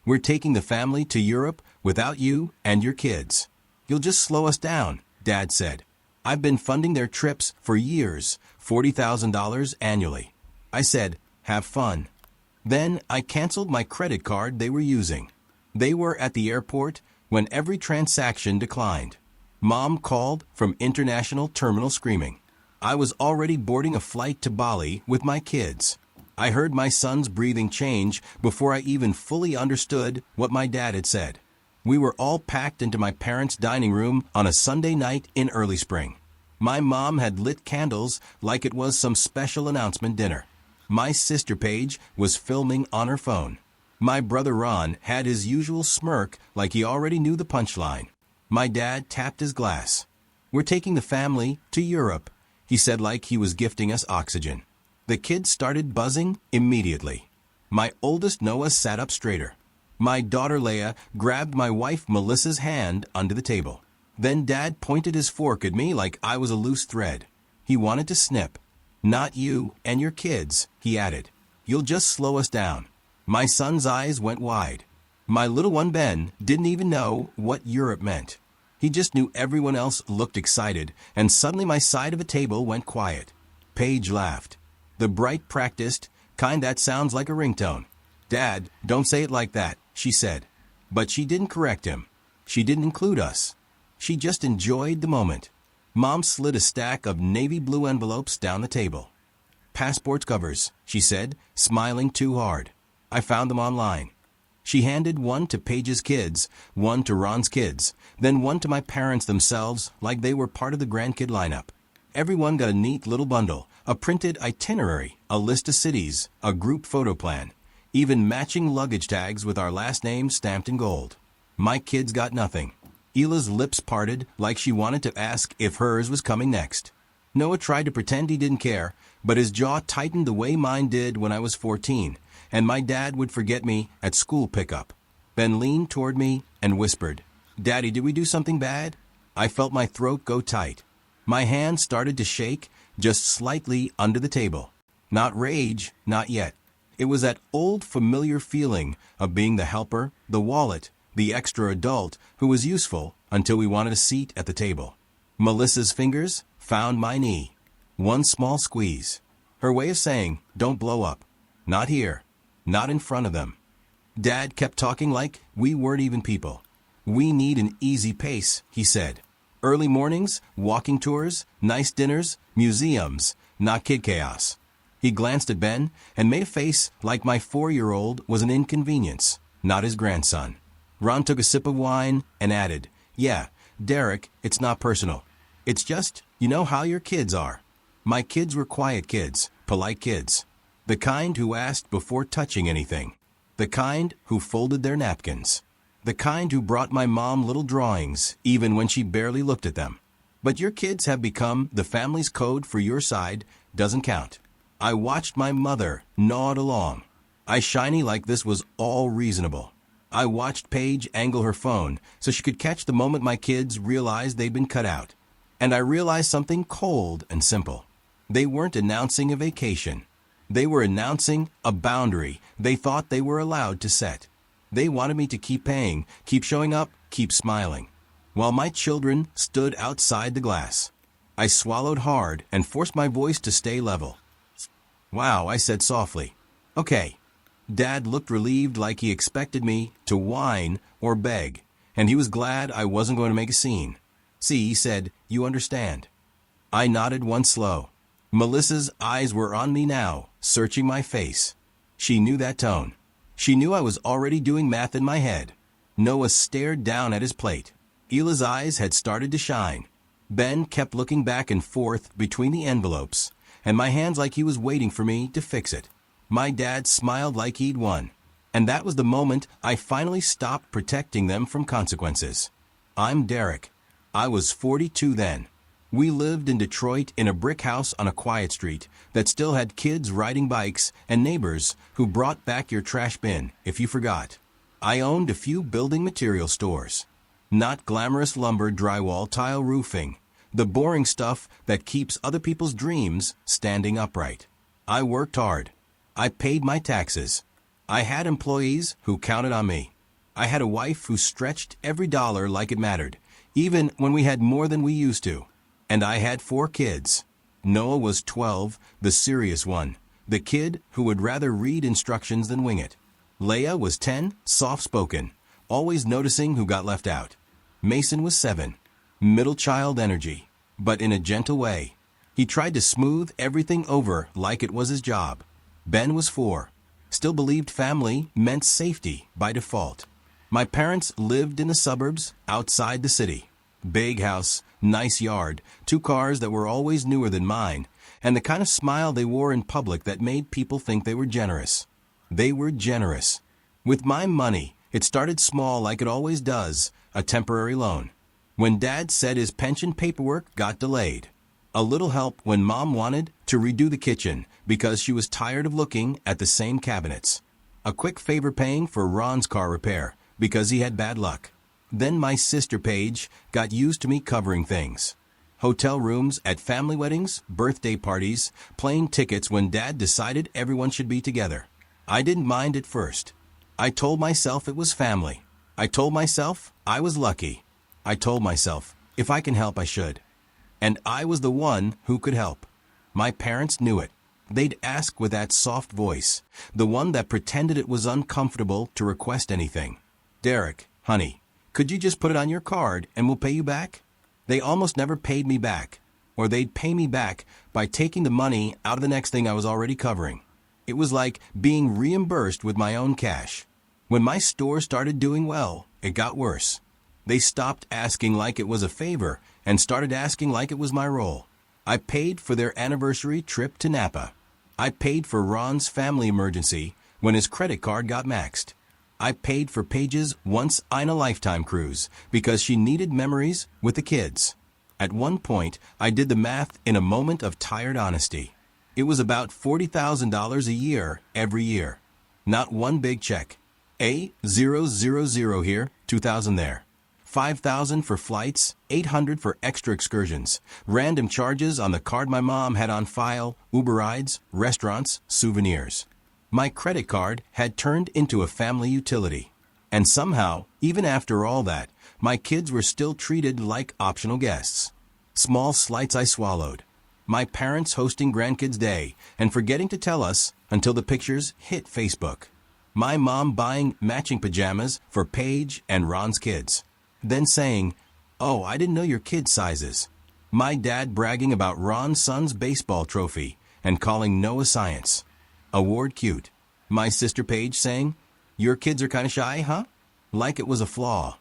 We're taking the family to Europe without you and your kids. You'll just slow us down, Dad said. I've been funding their trips for years, $40,000 annually. I said, have fun. Then I canceled my credit card they were using. They were at the airport when every transaction declined. Mom called from international terminal screaming. I was already boarding a flight to Bali with my kids. I heard my son's breathing change before I even fully understood what my dad had said. We were all packed into my parents' dining room on a Sunday night in early spring. My mom had lit candles like it was some special announcement dinner. My sister Paige was filming on her phone. My brother Ron had his usual smirk like he already knew the punchline. My dad tapped his glass. We're taking the family to Europe, he said like he was gifting us oxygen. The kids started buzzing immediately. My oldest Noah sat up straighter. My daughter Leia grabbed my wife Melissa's hand under the table. Then Dad pointed his fork at me like I was a loose thread. He wanted to snip. Not you and your kids, he added. You'll just slow us down. My son's eyes went wide. My little one Ben didn't even know what Europe meant. He just knew everyone else looked excited, and suddenly my side of the table went quiet. Paige laughed. The bright, practiced kind that sounds like a ringtone. Dad, don't say it like that, she said. But she didn't correct him. She didn't include us. She just enjoyed the moment. Mom slid a stack of navy blue envelopes down the table. Passport covers, she said, smiling too hard. I found them online. She handed one to Paige's kids, one to Ron's kids, then one to my parents themselves like they were part of the grandkid lineup. Everyone got a neat little bundle, a printed itinerary, a list of cities, a group photo plan, even matching luggage tags with our last names stamped in gold. My kids got nothing. Hila's lips parted like she wanted to ask if hers was coming next. Noah tried to pretend he didn't care, but his jaw tightened the way mine did when I was 14, and my dad would forget me at school pickup. Ben leaned toward me and whispered, Daddy, did we do something bad? I felt my throat go tight. My hand started to shake, just slightly under the table. Not rage, not yet. It was that old familiar feeling of being the helper, the wallet, the extra adult who was useful until we wanted a seat at the table. Melissa's fingers found my knee. One small squeeze. Her way of saying, don't blow up. Not here. Not in front of them. Dad kept talking like we weren't even people. We need an easy pace, he said. Early mornings, walking tours, nice dinners, museums, not kid chaos. He glanced at Ben and made a face like my 4-year-old was an inconvenience, not his grandson. Ron took a sip of wine and added, Yeah, Derek, it's not personal. It's just, you know how your kids are. My kids were quiet kids, polite kids. The kind who asked before touching anything. The kind who folded their napkins. The kind who brought my mom little drawings, even when she barely looked at them. But your kids have become the family's code for your side, doesn't count. I watched my mother nod along. I shiny like this was all reasonable. I watched Paige angle her phone so she could catch the moment my kids realized they'd been cut out. And I realized something cold and simple. They weren't announcing a vacation. They were announcing a boundary they thought they were allowed to set. They wanted me to keep paying, keep showing up, keep smiling. While my children stood outside the glass. I swallowed hard and forced my voice to stay level. Wow, I said softly. Okay. Dad looked relieved like he expected me to whine or beg, and he was glad I wasn't going to make a scene. See, he said, you understand. I nodded once slow. Melissa's eyes were on me now, searching my face. She knew that tone. She knew I was already doing math in my head. Noah stared down at his plate. Hila's eyes had started to shine. Ben kept looking back and forth between the envelopes, and my hands like he was waiting for me to fix it. My dad smiled like he'd won. And that was the moment I finally stopped protecting them from consequences. I'm Derek. I was 42 then. We lived in Detroit in a brick house on a quiet street that still had kids riding bikes and neighbors who brought back your trash bin if you forgot. I owned a few building material stores. Not glamorous lumber, drywall, tile roofing. The boring stuff that keeps other people's dreams standing upright. I worked hard. I paid my taxes. I had employees who counted on me. I had a wife who stretched every dollar like it mattered, even when we had more than we used to. And I had 4 kids. Noah was 12, the serious one, the kid who would rather read instructions than wing it. Leah was 10, soft-spoken, always noticing who got left out. Mason was 7, middle child energy, but in a gentle way. He tried to smooth everything over like it was his job. Ben was 4, still believed family meant safety by default. My parents lived in the suburbs outside the city. Big house, nice yard, 2 cars that were always newer than mine, and the kind of smile they wore in public that made people think they were generous. They were generous. With my money, it started small like it always does, a temporary loan. When Dad said his pension paperwork got delayed. A little help when Mom wanted to redo the kitchen because she was tired of looking at the same cabinets. A quick favor paying for Ron's car repair because he had bad luck. Then my sister Paige got used to me covering things. Hotel rooms at family weddings, birthday parties, plane tickets when Dad decided everyone should be together. I didn't mind at first. I told myself it was family. I told myself I was lucky. I told myself, if I can help, I should. And I was the one who could help. My parents knew it. They'd ask with that soft voice, the one that pretended it was uncomfortable to request anything. Derek, honey, could you just put it on your card and we'll pay you back? They almost never paid me back, or they'd pay me back by taking the money out of the next thing I was already covering. It was like being reimbursed with my own cash. When my store started doing well, it got worse. They stopped asking like it was a favor and started asking like it was my role. I paid for their anniversary trip to Napa. I paid for Ron's family emergency when his credit card got maxed. I paid for Paige's once-in-a-lifetime cruise because she needed memories with the kids. At one point, I did the math in a moment of tired honesty. It was about $40,000 a year every year. Not one big check. $0,000 here, $2,000 there. $5,000 for flights, $800 for extra excursions, random charges on the card my mom had on file, Uber rides, restaurants, souvenirs. My credit card had turned into a family utility. And somehow, even after all that, my kids were still treated like optional guests. Small slights I swallowed. My parents hosting Grandkids Day and forgetting to tell us until the pictures hit Facebook. My mom buying matching pajamas for Paige and Ron's kids. Then saying, "Oh, I didn't know your kid sizes." My dad bragging about Ron's son's baseball trophy and calling Noah science. Award cute. My sister Paige saying, "Your kids are kind of shy, huh?" Like it was a flaw.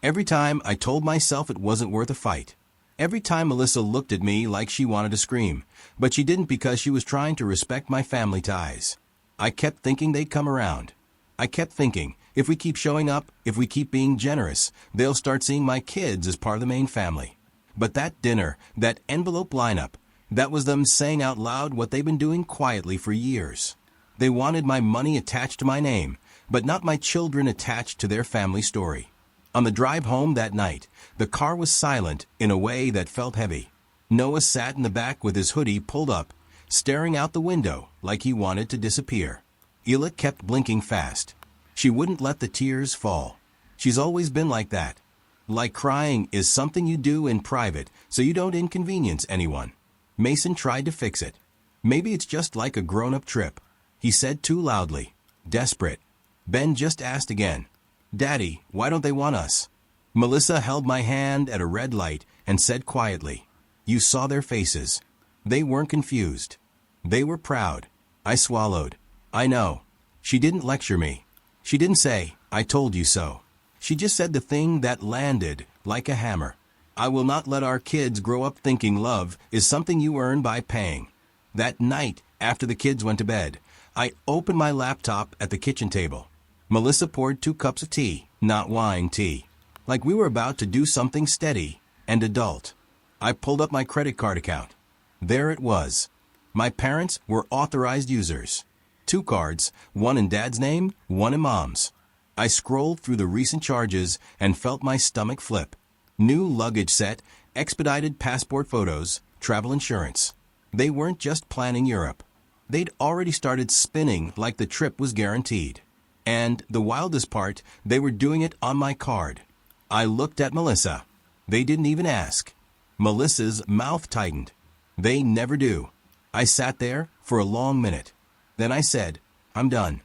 Every time I told myself it wasn't worth a fight. Every time Melissa looked at me like she wanted to scream, but she didn't because she was trying to respect my family ties. I kept thinking they'd come around. I kept thinking, if we keep showing up, if we keep being generous, they'll start seeing my kids as part of the main family. But that dinner, that envelope lineup, that was them saying out loud what they've been doing quietly for years. They wanted my money attached to my name, but not my children attached to their family story. On the drive home that night, the car was silent in a way that felt heavy. Noah sat in the back with his hoodie pulled up, staring out the window like he wanted to disappear. Ela kept blinking fast. She wouldn't let the tears fall. She's always been like that. Like crying is something you do in private so you don't inconvenience anyone. Mason tried to fix it. "Maybe it's just like a grown-up trip," he said too loudly. Desperate. Ben just asked again, "Daddy, why don't they want us?" Melissa held my hand at a red light and said quietly, "You saw their faces. They weren't confused. They were proud." I swallowed. I know. She didn't lecture me. She didn't say, "I told you so." She just said the thing that landed like a hammer. "I will not let our kids grow up thinking love is something you earn by paying." That night, after the kids went to bed, I opened my laptop at the kitchen table. Melissa poured 2 cups of tea, not wine tea, like we were about to do something steady and adult. I pulled up my credit card account. There it was. My parents were authorized users. 2 cards, one in Dad's name, one in Mom's. I scrolled through the recent charges and felt my stomach flip. New luggage set, expedited passport photos, travel insurance. They weren't just planning Europe. They'd already started spinning like the trip was guaranteed. And the wildest part, they were doing it on my card. I looked at Melissa. They didn't even ask. Melissa's mouth tightened. They never do. I sat there for a long minute. Then I said, I'm done.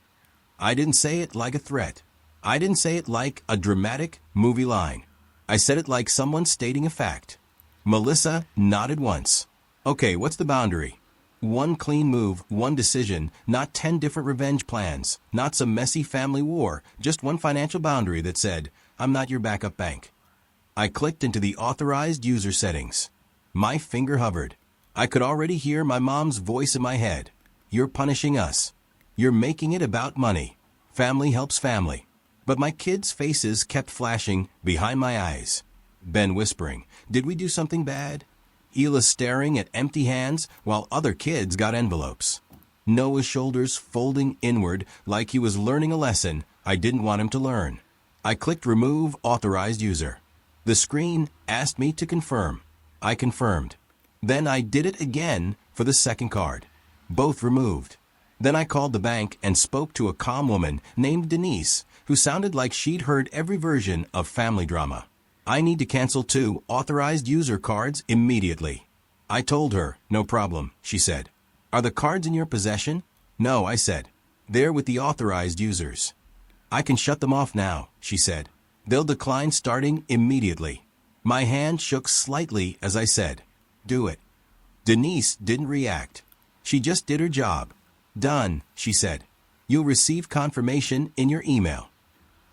I didn't say it like a threat. I didn't say it like a dramatic movie line. I said it like someone stating a fact. Melissa nodded once. Okay, what's the boundary? One clean move, one decision, not 10 different revenge plans, not some messy family war, just one financial boundary that said, I'm not your backup bank. I clicked into the authorized user settings. My finger hovered. I could already hear my mom's voice in my head. You're punishing us. You're making it about money. Family helps family. But my kids' faces kept flashing behind my eyes. Ben whispering, did we do something bad? Hila staring at empty hands while other kids got envelopes. Noah's shoulders folding inward like he was learning a lesson I didn't want him to learn. I clicked Remove Authorized User. The screen asked me to confirm. I confirmed. Then I did it again for the second card. Both removed. Then I called the bank and spoke to a calm woman named Denise, who sounded like she'd heard every version of family drama. I need to cancel 2 authorized user cards immediately. I told her, no problem, she said. Are the cards in your possession? No, I said. They're with the authorized users. I can shut them off now, she said. They'll decline starting immediately. My hand shook slightly as I said, do it. Denise didn't react. She just did her job. Done, she said. You'll receive confirmation in your email.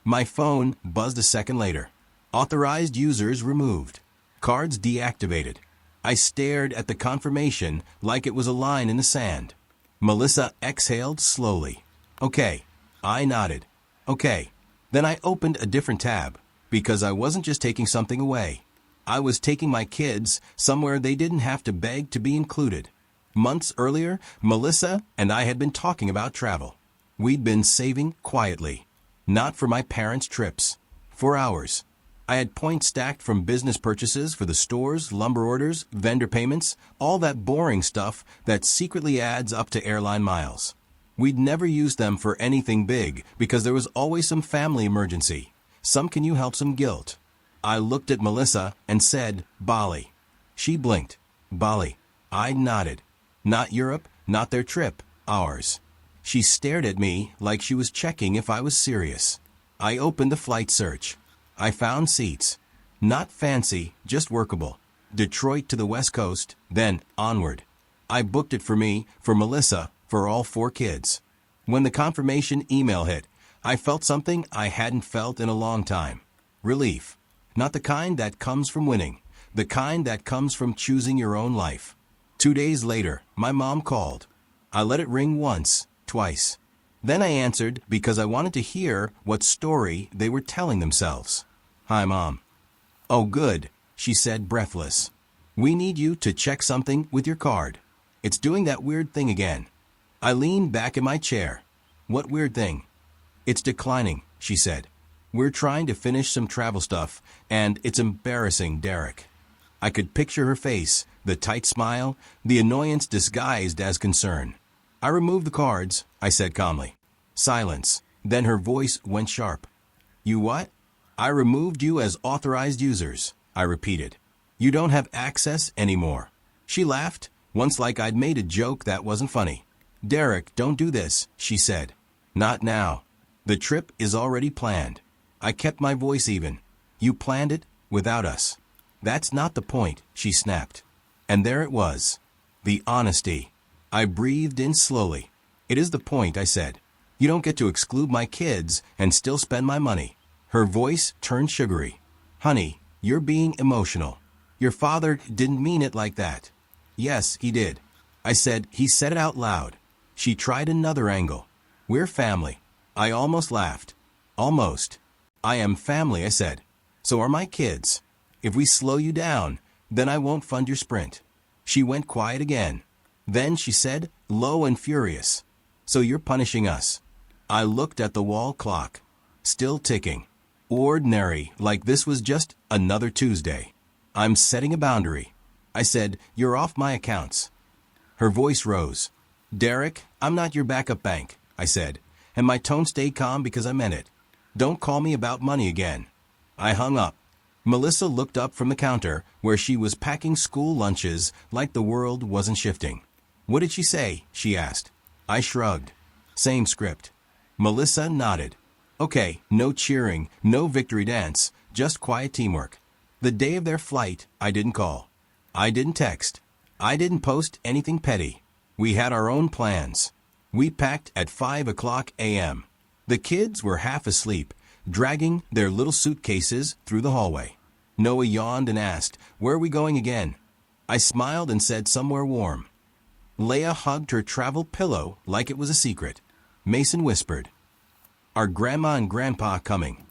My phone buzzed a second later. Authorized users removed. Cards deactivated. I stared at the confirmation like it was a line in the sand. Melissa exhaled slowly. Okay. I nodded. Okay. Then I opened a different tab, because I wasn't just taking something away. I was taking my kids somewhere they didn't have to beg to be included. Months earlier, Melissa and I had been talking about travel. We'd been saving quietly. Not for my parents' trips. For ours. I had points stacked from business purchases for the stores, lumber orders, vendor payments, all that boring stuff that secretly adds up to airline miles. We'd never used them for anything big because there was always some family emergency. Some can you help some guilt. I looked at Melissa and said, Bali. She blinked. Bali. I nodded. Not Europe, not their trip, ours. She stared at me like she was checking if I was serious. I opened the flight search. I found seats. Not fancy, just workable. Detroit to the West Coast, then onward. I booked it for me, for Melissa, for all 4 kids. When the confirmation email hit, I felt something I hadn't felt in a long time. Relief. Not the kind that comes from winning. The kind that comes from choosing your own life. 2 days later, my mom called. I let it ring once, twice. Then I answered because I wanted to hear what story they were telling themselves. Hi, Mom. Oh, good, she said, breathless. We need you to check something with your card. It's doing that weird thing again. I leaned back in my chair. What weird thing? It's declining, she said. We're trying to finish some travel stuff, and it's embarrassing, Derek. I could picture her face, the tight smile, the annoyance disguised as concern. I removed the cards, I said calmly. Silence. Then her voice went sharp. You what? I removed you as authorized users, I repeated. You don't have access anymore. She laughed, once like I'd made a joke that wasn't funny. Derek, don't do this, she said. Not now. The trip is already planned. I kept my voice even. You planned it without us. That's not the point, she snapped. And there it was. The honesty. I breathed in slowly. It is the point, I said. You don't get to exclude my kids and still spend my money. Her voice turned sugary. Honey, you're being emotional. Your father didn't mean it like that. Yes, he did. I said, he said it out loud. She tried another angle. We're family. I almost laughed. Almost. I am family, I said. So are my kids. If we slow you down, then I won't fund your sprint. She went quiet again. Then she said, low and furious. So you're punishing us. I looked at the wall clock. Still ticking. Ordinary, like this was just another Tuesday. I'm setting a boundary. I said, you're off my accounts. Her voice rose. Derek, I'm not your backup bank, I said. and my tone stayed calm because I meant it. Don't call me about money again. I hung up. Melissa looked up from the counter where she was packing school lunches like the world wasn't shifting. What did she say? She asked. I shrugged. Same script. Melissa nodded. Okay, no cheering, no victory dance, just quiet teamwork. The day of their flight, I didn't call. I didn't text. I didn't post anything petty. We had our own plans. We packed at 5 o'clock a.m. The kids were half asleep, dragging their little suitcases through the hallway. Noah yawned and asked, "Where are we going again?" I smiled and said, "Somewhere warm." Leia hugged her travel pillow like it was a secret. Mason whispered, "Are Grandma and Grandpa coming?"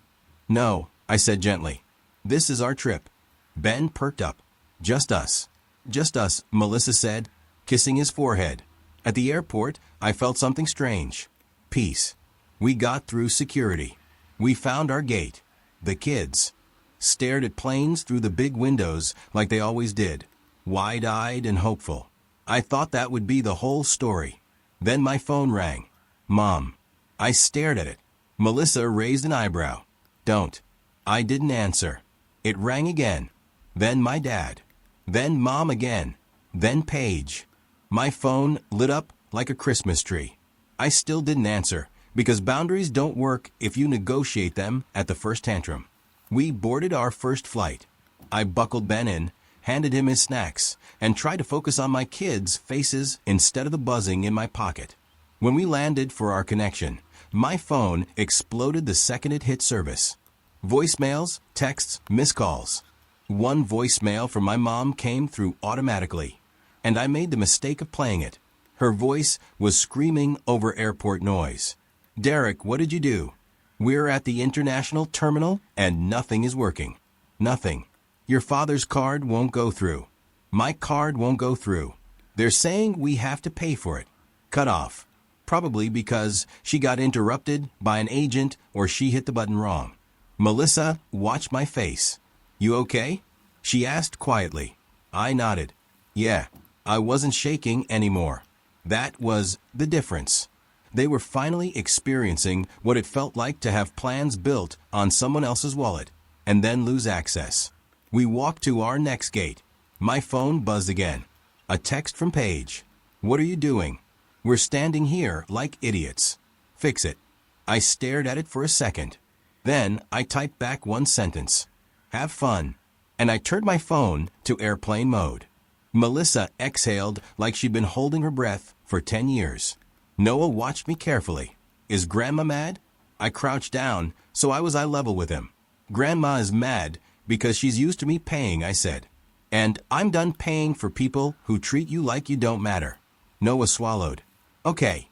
"No," I said gently. "This is our trip." Ben perked up. "Just us." "Just us," Melissa said, kissing his forehead. At the airport, I felt something strange. Peace. We got through security. We found our gate. The kids stared at planes through the big windows like they always did, wide-eyed and hopeful. I thought that would be the whole story. Then my phone rang. Mom. I stared at it. Melissa raised an eyebrow. Don't. I didn't answer. It rang again. Then my dad. Then Mom again. Then Paige. My phone lit up like a Christmas tree. I still didn't answer, because boundaries don't work if you negotiate them at the first tantrum. We boarded our first flight. I buckled Ben in, handed him his snacks, and tried to focus on my kids' faces instead of the buzzing in my pocket. When we landed for our connection, my phone exploded the second it hit service. Voicemails, texts, missed calls. One voicemail from my mom came through automatically, and I made the mistake of playing it. Her voice was screaming over airport noise. "Derek, what did you do? We're at the international terminal and nothing is working. Nothing. Your father's card won't go through. My card won't go through. They're saying we have to pay for it. Cut off." Probably because she got interrupted by an agent or she hit the button wrong. Melissa watched my face. "You okay?" she asked quietly. I nodded. Yeah, I wasn't shaking anymore. That was the difference. They were finally experiencing what it felt like to have plans built on someone else's wallet and then lose access. We walked to our next gate. My phone buzzed again. A text from Paige. "What are you doing?" "We're standing here like idiots." "Fix it." I stared at it for a second. Then I typed back one sentence. "Have fun." And I turned my phone to airplane mode. Melissa exhaled like she'd been holding her breath for 10 years. Noah watched me carefully. "Is Grandma mad?" I crouched down, so I was eye level with him. "Grandma is mad because she's used to me paying," I said. "And I'm done paying for people who treat you like you don't matter." Noah swallowed. "Okay."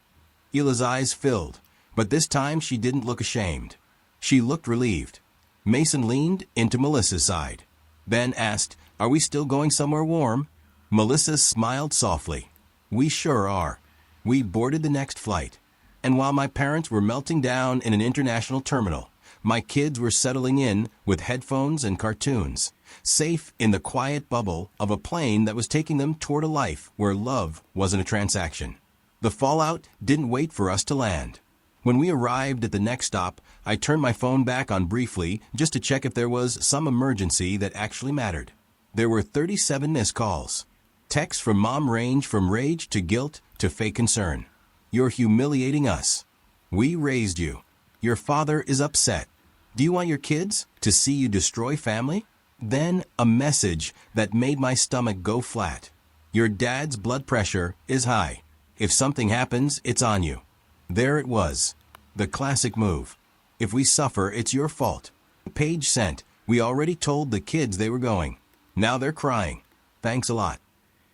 Hila's eyes filled, but this time she didn't look ashamed. She looked relieved. Mason leaned into Melissa's side. Ben asked, "Are we still going somewhere warm?" Melissa smiled softly. "We sure are." We boarded the next flight. And while my parents were melting down in an international terminal, my kids were settling in with headphones and cartoons, safe in the quiet bubble of a plane that was taking them toward a life where love wasn't a transaction. The fallout didn't wait for us to land. When we arrived at the next stop, I turned my phone back on briefly just to check if there was some emergency that actually mattered. There were 37 missed calls. Texts from Mom range from rage to guilt to fake concern. "You're humiliating us." "We raised you." "Your father is upset." "Do you want your kids to see you destroy family?" Then a message that made my stomach go flat. "Your dad's blood pressure is high. If something happens, it's on you." There it was. The classic move. "If we suffer, it's your fault." Paige sent, "We already told the kids they were going. Now they're crying. Thanks a lot."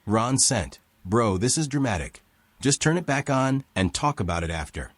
Ron sent, "Bro, this is dramatic. Just turn it back on and talk about it after."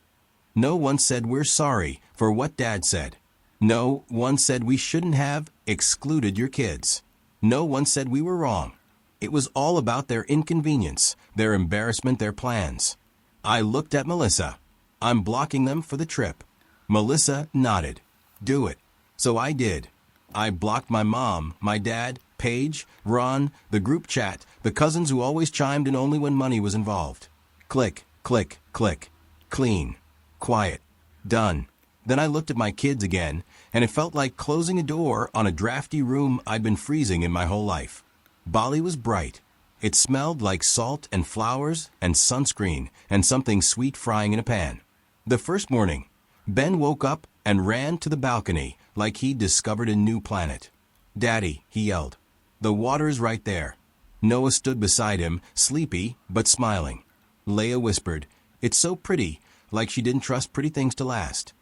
No one said we're sorry for what Dad said. No one said we shouldn't have excluded your kids. No one said we were wrong. It was all about their inconvenience, their embarrassment, their plans. I looked at Melissa. "I'm blocking them for the trip." Melissa nodded. "Do it." So I did. I blocked my mom, my dad, Paige, Ron, the group chat, the cousins who always chimed in only when money was involved. Click, click, click. Clean. Quiet. Done. Then I looked at my kids again, and it felt like closing a door on a drafty room I'd been freezing in my whole life. Bali was bright. It smelled like salt and flowers and sunscreen and something sweet frying in a pan. The first morning, Ben woke up and ran to the balcony like he'd discovered a new planet. "Daddy," he yelled. "The water's right there." Noah stood beside him, sleepy but smiling. Leia whispered, "It's so pretty," like she didn't trust pretty things to last.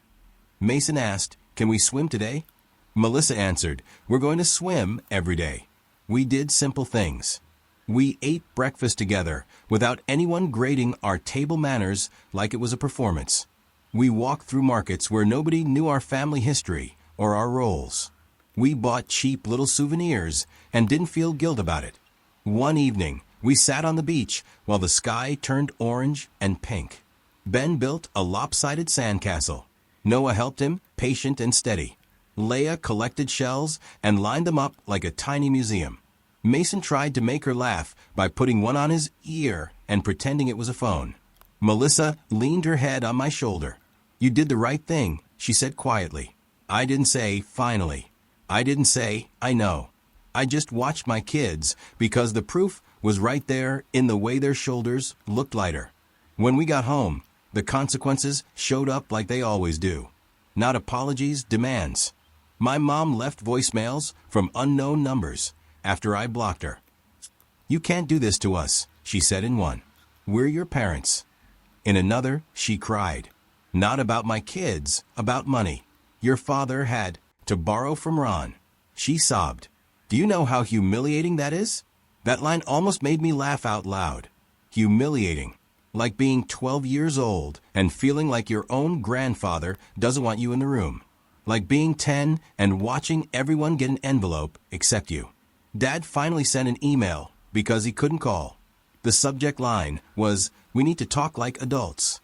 Mason asked, "Can we swim today?" Melissa answered, "We're going to swim every day." We did simple things. We ate breakfast together without anyone grading our table manners like it was a performance. We walked through markets where nobody knew our family history or our roles. We bought cheap little souvenirs and didn't feel guilt about it. One evening, we sat on the beach while the sky turned orange and pink. Ben built a lopsided sandcastle. Noah helped him, patient and steady. Leia collected shells and lined them up like a tiny museum. Mason tried to make her laugh by putting one on his ear and pretending it was a phone. Melissa leaned her head on my shoulder. "You did the right thing," she said quietly. I didn't say, "Finally." I didn't say, "I know." I just watched my kids because the proof was right there in the way their shoulders looked lighter. When we got home, the consequences showed up like they always do. Not apologies, demands. My mom left voicemails from unknown numbers after I blocked her. "You can't do this to us," she said in one. "We're your parents." In another, she cried. "Not about my kids, about money. Your father had to borrow from Ron." She sobbed. "Do you know how humiliating that is?" That line almost made me laugh out loud. Humiliating. Like being 12 years old and feeling like your own grandfather doesn't want you in the room. Like being 10 and watching everyone get an envelope except you. Dad finally sent an email because he couldn't call. The subject line was, "We need to talk like adults."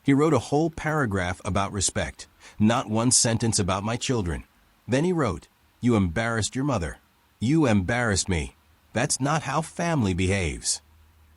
He wrote a whole paragraph about respect, not one sentence about my children. Then he wrote, "You embarrassed your mother. You embarrassed me. That's not how family behaves."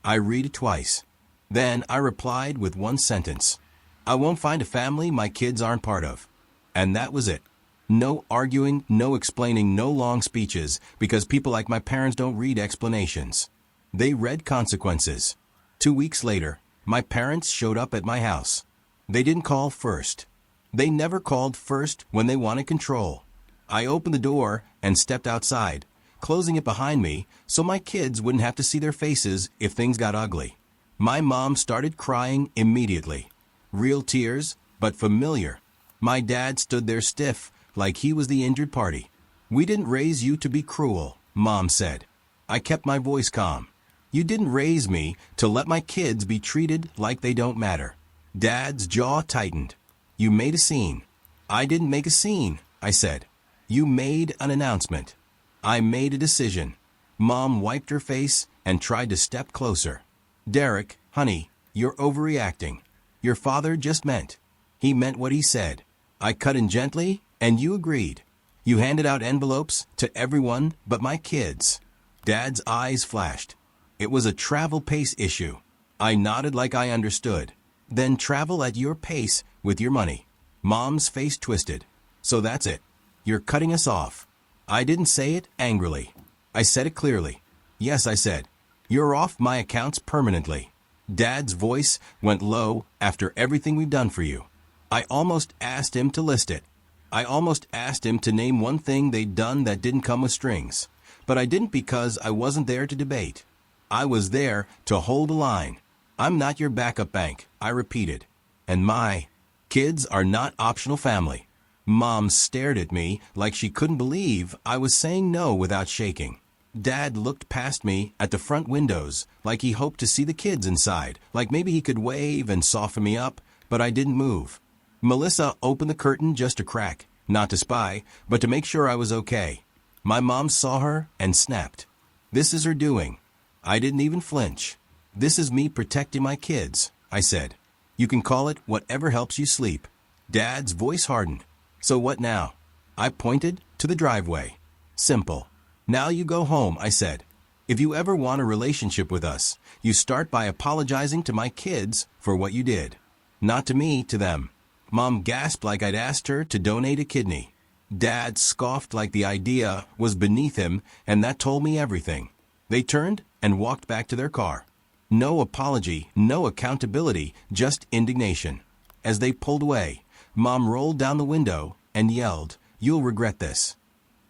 I read it twice. Then I replied with one sentence. "I won't find a family my kids aren't part of." And that was it. No arguing, no explaining, no long speeches, because people like my parents don't read explanations. They read consequences. 2 weeks later, my parents showed up at my house. They didn't call first. They never called first when they wanted control. I opened the door and stepped outside, closing it behind me so my kids wouldn't have to see their faces if things got ugly. My mom started crying immediately. Real tears, but familiar. My dad stood there stiff, like he was the injured party. "We didn't raise you to be cruel," Mom said. I kept my voice calm. "You didn't raise me to let my kids be treated like they don't matter." Dad's jaw tightened. "You made a scene." "I didn't make a scene," I said. "You made an announcement." "I made a decision." Mom wiped her face and tried to step closer. "Derek, honey, you're overreacting. Your father just meant. He meant what he said. I cut in gently, and you agreed. You handed out envelopes to everyone but my kids." Dad's eyes flashed. "It was a travel pace issue." I nodded like I understood. "Then travel at your pace with your money." Mom's face twisted. "So that's it. You're cutting us off." I didn't say it angrily. I said it clearly. "Yes," I said. "You're off my accounts permanently." Dad's voice went low after everything we've done for you. I almost asked him to list it. I almost asked him to name one thing they'd done that didn't come with strings. But I didn't because I wasn't there to debate. I was there to hold the line. "I'm not your backup bank," I repeated. "And my kids are not optional family." Mom stared at me like she couldn't believe I was saying no without shaking. Dad looked past me at the front windows like he hoped to see the kids inside, like maybe he could wave and soften me up, but I didn't move. Melissa opened the curtain just a crack, not to spy, but to make sure I was okay. My mom saw her and snapped. "This is her doing." I didn't even flinch. "This is me protecting my kids," I said. "You can call it whatever helps you sleep." Dad's voice hardened. "So what now?" I pointed to the driveway. "Simple. Now you go home," I said. "If you ever want a relationship with us, you start by apologizing to my kids for what you did. Not to me, to them." Mom gasped like I'd asked her to donate a kidney. Dad scoffed like the idea was beneath him, and that told me everything. They turned and walked back to their car. No apology, no accountability, just indignation. As they pulled away, Mom rolled down the window and yelled, "You'll regret this."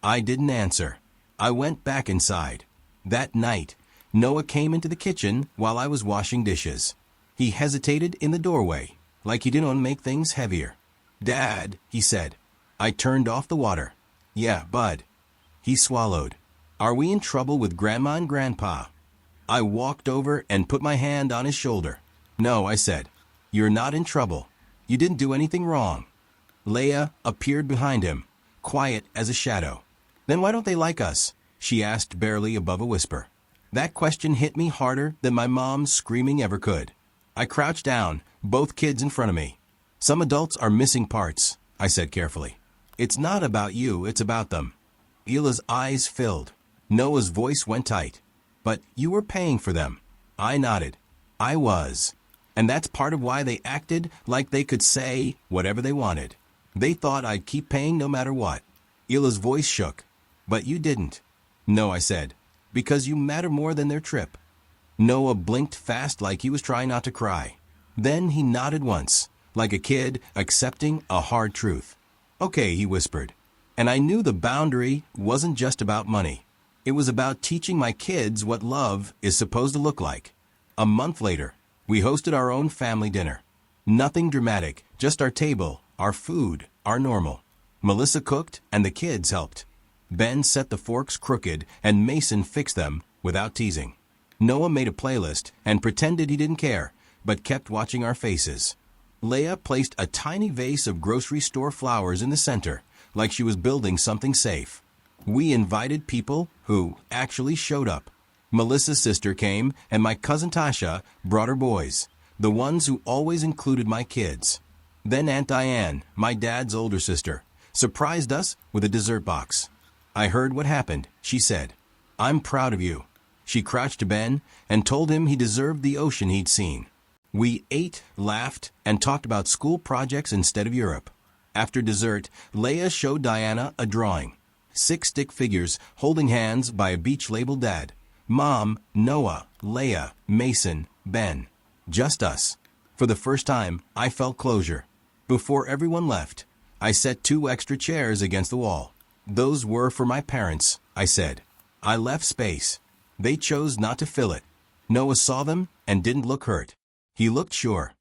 I didn't answer. I went back inside. That night, Noah came into the kitchen while I was washing dishes. He hesitated in the doorway, like he didn't want to make things heavier. "Dad," he said. I turned off the water. "Yeah, bud." He swallowed. "Are we in trouble with Grandma and Grandpa?" I walked over and put my hand on his shoulder. "No," I said. "You're not in trouble. You didn't do anything wrong." Leia appeared behind him, quiet as a shadow. "Then why don't they like us?" she asked barely above a whisper. That question hit me harder than my mom's screaming ever could. I crouched down, both kids in front of me. "Some adults are missing parts," I said carefully. "It's not about you, it's about them." Ila's eyes filled. Noah's voice went tight. "But you were paying for them." I nodded. I was. And that's part of why they acted like they could say whatever they wanted. They thought I'd keep paying no matter what. Ila's voice shook. "But you didn't." "No," I said. "Because you matter more than their trip." Noah blinked fast like he was trying not to cry. Then he nodded once, like a kid accepting a hard truth. "Okay," he whispered. And I knew the boundary wasn't just about money. It was about teaching my kids what love is supposed to look like. A month later, we hosted our own family dinner. Nothing dramatic, just our table, our food, our normal. Melissa cooked and the kids helped. Ben set the forks crooked and Mason fixed them without teasing. Noah made a playlist and pretended he didn't care, but kept watching our faces. Leia placed a tiny vase of grocery store flowers in the center, like she was building something safe. We invited people who actually showed up. Melissa's sister came, and my cousin Tasha brought her boys, the ones who always included my kids. Then Aunt Diane, my dad's older sister, surprised us with a dessert box. "I heard what happened," she said. "I'm proud of you." She crouched to Ben and told him he deserved the ocean he'd seen. We ate, laughed, and talked about school projects instead of Europe. After dessert, Leia showed Diana a drawing. 6 stick figures holding hands by a beach-labeled dad. Mom, Noah, Leia, Mason, Ben. Just us. For the first time, I felt closure. Before everyone left, I set 2 extra chairs against the wall. "Those were for my parents," I said. I left space. They chose not to fill it. Noah saw them and didn't look hurt. He looked sure.